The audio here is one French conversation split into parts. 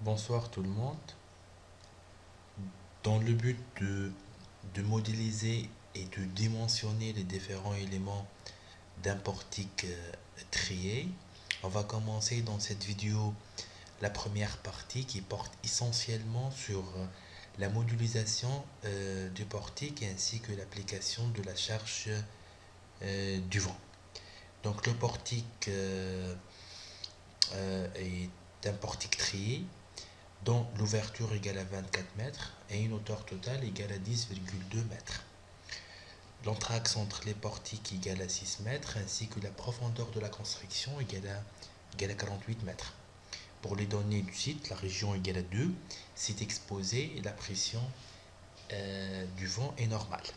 Bonsoir tout le monde. Dans le but de modéliser et de dimensionner les différents éléments d'un portique trié, on va commencer dans cette vidéo la première partie qui porte essentiellement sur la modélisation du portique ainsi que l'application de la charge du vent. Donc le portique est un portique trié dont l'ouverture égale à 24 mètres et une hauteur totale égale à 10,2 mètres. L'entraxe entre les portiques égale à 6 mètres ainsi que la profondeur de la construction égale à 48 mètres. Pour les données du site, la région égale à 2, site exposé et la pression du vent est normale.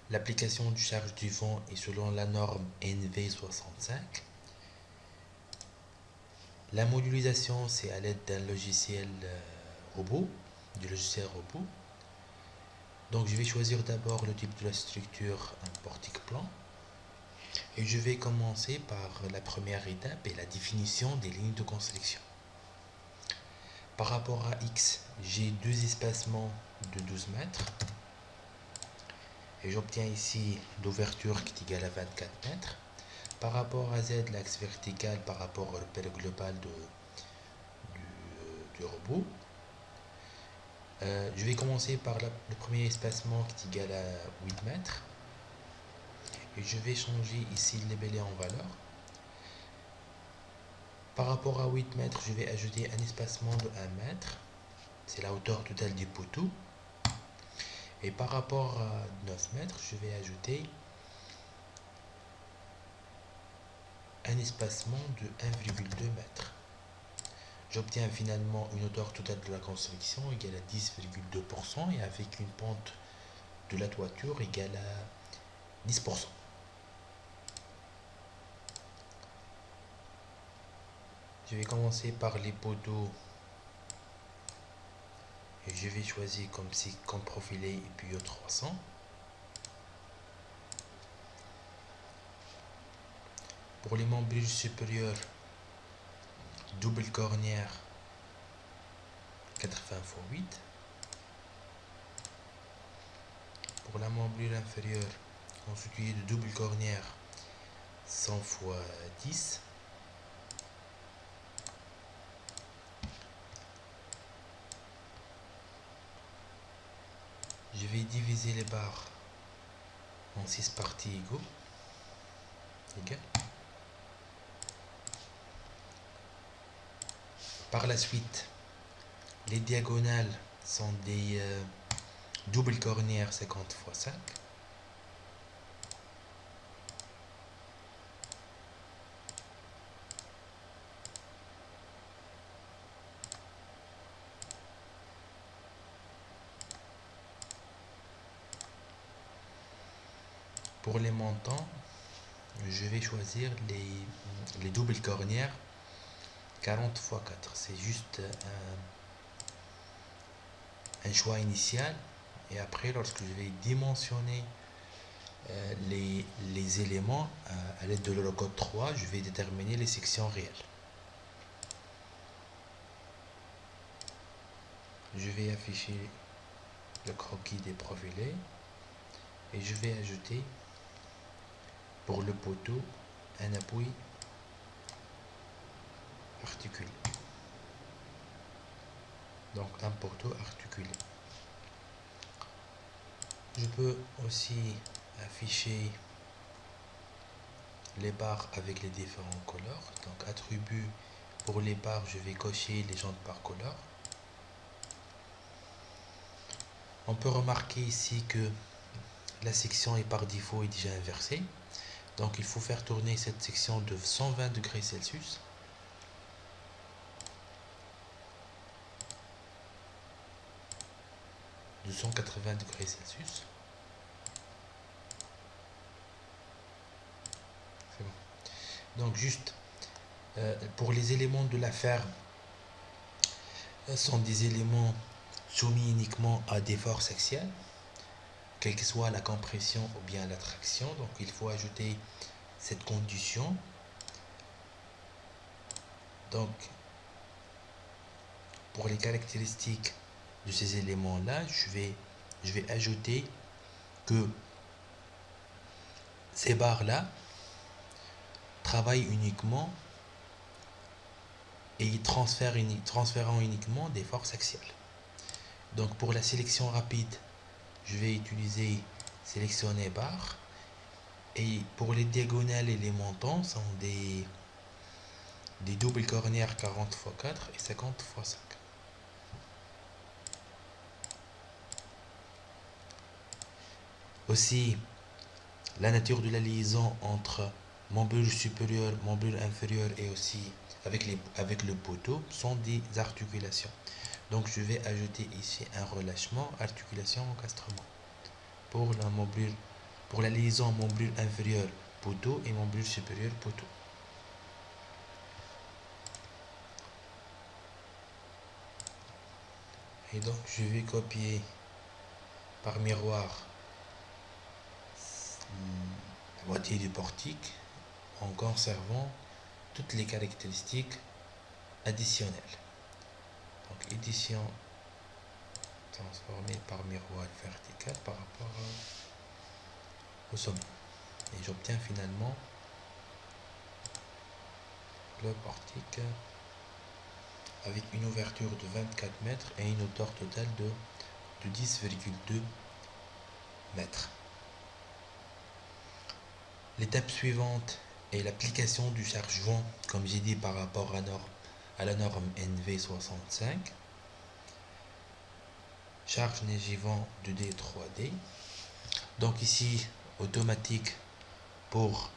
L'application du charge du vent est selon la norme NV65. La modélisation, c'est à l'aide d'un logiciel robot, du logiciel robot. Donc je vais choisir d'abord le type de la structure, un portique plan. Et je vais commencer par la première étape et la définition des lignes de construction. Par rapport à X, j'ai deux espacements de 12 mètres. Et j'obtiens ici l'ouverture qui est égale à 24 mètres. Par rapport à Z, l'axe vertical par rapport au repère global du robot. Je vais commencer par le premier espacement qui est égal à 8 mètres. Et je vais changer ici le labellé en valeur. Par rapport à 8 mètres, je vais ajouter un espacement de 1 mètre. C'est la hauteur totale du poteau. Et par rapport à 9 mètres, je vais ajouter un espacement de 1,2 mètres. J'obtiens finalement une hauteur totale de la construction égale à 10,2% et avec une pente de la toiture égale à 10%. Je vais commencer par les poteaux et je vais choisir comme profilé et puis 300. Pour les membrures supérieures, double cornière 80 x 8. Pour la membrure inférieure, constituée de double cornière 100 x 10. Je vais diviser les barres en 6 parties égaux. Par la suite, les diagonales sont des double cornières 50 x 5. Pour les montants, je vais choisir les doubles cornières 40 x 4. C'est juste un choix initial. Et après, lorsque je vais dimensionner les éléments à l'aide de l'Eurocode 3, je vais déterminer les sections réelles. Je vais afficher le croquis des profilés et je vais ajouter pour le poteau un appui articulé. Donc un poteau articulé. Je peux aussi afficher les barres avec les différents couleurs. Donc attribut pour les barres, je vais cocher les jantes par couleur. On peut remarquer ici que la section est par défaut est déjà inversée. Donc il faut faire tourner cette section de 120 degrés Celsius. De 180 degrés Celsius. C'est bon. Donc juste pour les éléments de la ferme, sont des éléments soumis uniquement à des forces axiales, quelle que soit la compression ou bien la traction. Donc il faut ajouter cette condition. Donc pour les caractéristiques de ces éléments-là, je vais ajouter que ces barres-là travaillent uniquement et transférant uniquement des forces axiales. Donc pour la sélection rapide, je vais utiliser sélectionner barre. Et pour les diagonales et les montants, sont des doubles cornières 40 x 4 et 50 x 5. Aussi, la nature de la liaison entre mon bulbe supérieur, mon bulbe inférieur et aussi avec le poteau sont des articulations. Donc je vais ajouter ici un relâchement, articulation, encastrement. Pour la liaison mon bulbe inférieur poteau et mon bulbe supérieur poteau. Et donc je vais copier par miroir la moitié du portique en conservant toutes les caractéristiques additionnelles. Donc édition transformée par miroir vertical par rapport au sommet. Et j'obtiens finalement le portique avec une ouverture de 24 mètres et une hauteur totale de 10,2 mètres. L'étape suivante est l'application du charge-vent, comme j'ai dit par rapport à la norme NV65. Charge neige-vent 2D 3D. Donc ici, automatique pour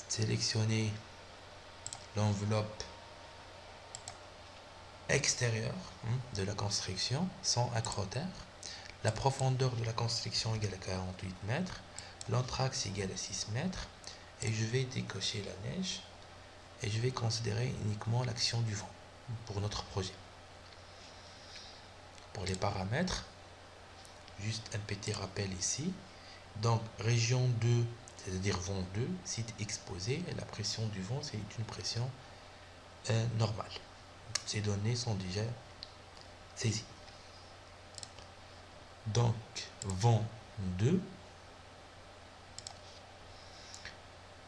sélectionner l'enveloppe extérieure de la construction sans accroteur. La profondeur de la construction égale à 48 mètres. L'anthrax égale à 6 mètres. Et je vais décocher la neige. Et je vais considérer uniquement l'action du vent pour notre projet. Pour les paramètres, juste un petit rappel ici. Donc, région 2, c'est-à-dire vent 2, site exposé. Et la pression du vent, c'est une pression normale. Ces données sont déjà saisies. Donc, vent 2.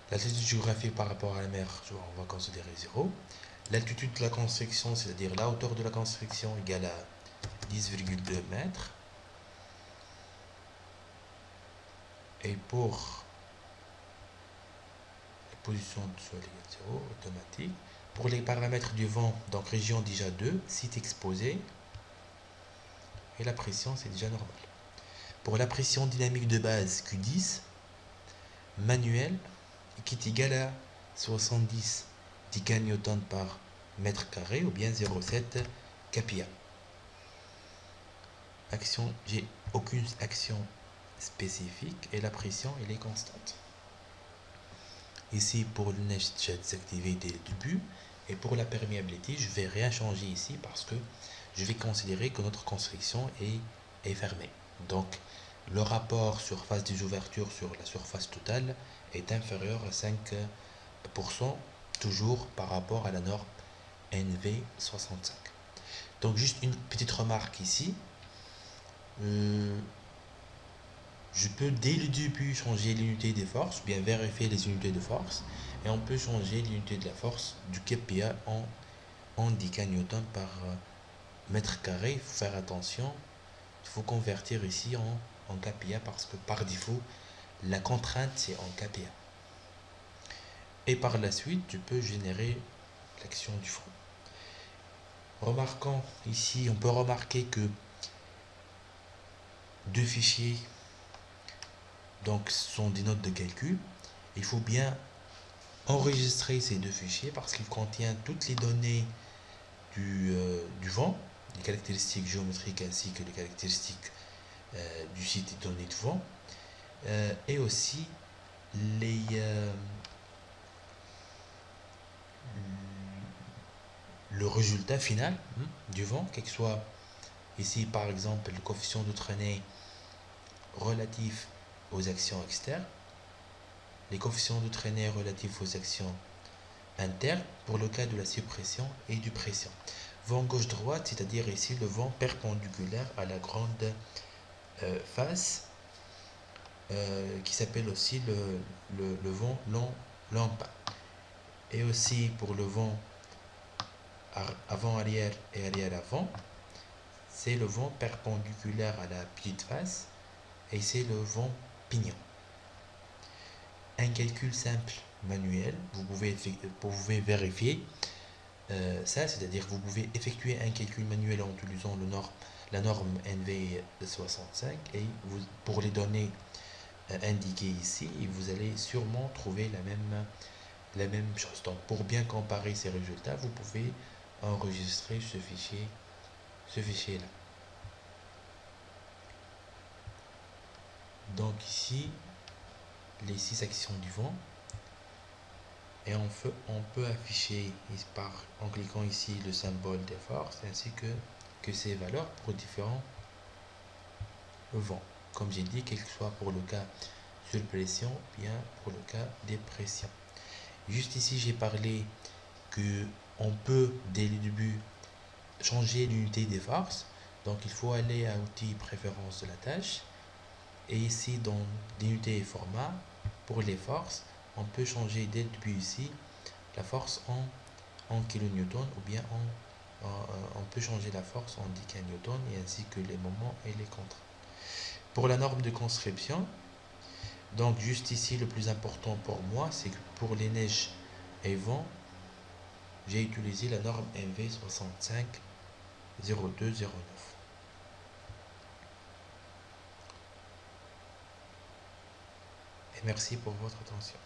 L'altitude géographique par rapport à la mer, on va considérer 0. L'altitude de la construction, c'est-à-dire la hauteur de la construction, égale à 10,2 mètres. Et pour la position du sol égale 0, automatique. Pour les paramètres du vent, donc région déjà 2, site exposé. Et la pression, c'est déjà normal. Pour la pression dynamique de base Q10, manuel, qui est égal à 70 Newton par mètre carré ou bien 0,7 kPa. Action, j'ai aucune action spécifique et la pression elle est constante. Ici pour le neige j'ai désactivé dès le début et pour la perméabilité je vais rien changer ici parce que je vais considérer que notre construction est fermée. Donc le rapport surface des ouvertures sur la surface totale est inférieur à 5%, toujours par rapport à la norme NV65. Donc juste une petite remarque ici. Je peux dès le début changer l'unité des forces, bien vérifier les unités de force, et on peut changer l'unité de la force du kPa en 10 kN par mètre carré. Il faut faire attention, il faut convertir ici en kPa parce que par défaut, la contrainte c'est en kPa. Et par la suite, tu peux générer l'action du front. Remarquons ici, on peut remarquer que deux fichiers donc sont des notes de calcul. Il faut bien enregistrer ces deux fichiers parce qu'ils contiennent toutes les données du vent, les caractéristiques géométriques ainsi que les caractéristiques du site et données de vent, et aussi le résultat final du vent, quel que soit ici par exemple le coefficient de traînée relatif aux actions externes, les coefficients de traînée relatifs aux actions interne pour le cas de la suppression et du pression. Vent gauche-droite, c'est-à-dire ici le vent perpendiculaire à la grande face, qui s'appelle aussi le vent lampa. Et aussi pour le vent avant-arrière et arrière-avant, c'est le vent perpendiculaire à la petite face et c'est le vent pignon. Un calcul simple manuel, vous pouvez vérifier ça, c'est-à-dire vous pouvez effectuer un calcul manuel en utilisant la norme NV 65 et pour les données indiquées ici, vous allez sûrement trouver la même chose. Donc pour bien comparer ces résultats, vous pouvez enregistrer ce fichier là. Donc ici, les 6 actions du vent, et on peut afficher en cliquant ici le symbole des forces ainsi que ces valeurs pour différents vents. Comme j'ai dit, quel que soit pour le cas sur pression, bien pour le cas des pressions. Juste ici, j'ai parlé que on peut dès le début changer l'unité des forces. Donc il faut aller à outils préférences de la tâche. Et ici, dans l'unité et format, pour les forces, on peut changer dès le début ici la force en kilonewton ou bien on peut changer la force en décanewton et ainsi que les moments et les contraintes. Pour la norme de conscription, donc juste ici, le plus important pour moi, c'est que pour les neiges et vents, j'ai utilisé la norme MV 65 0209. Et merci pour votre attention.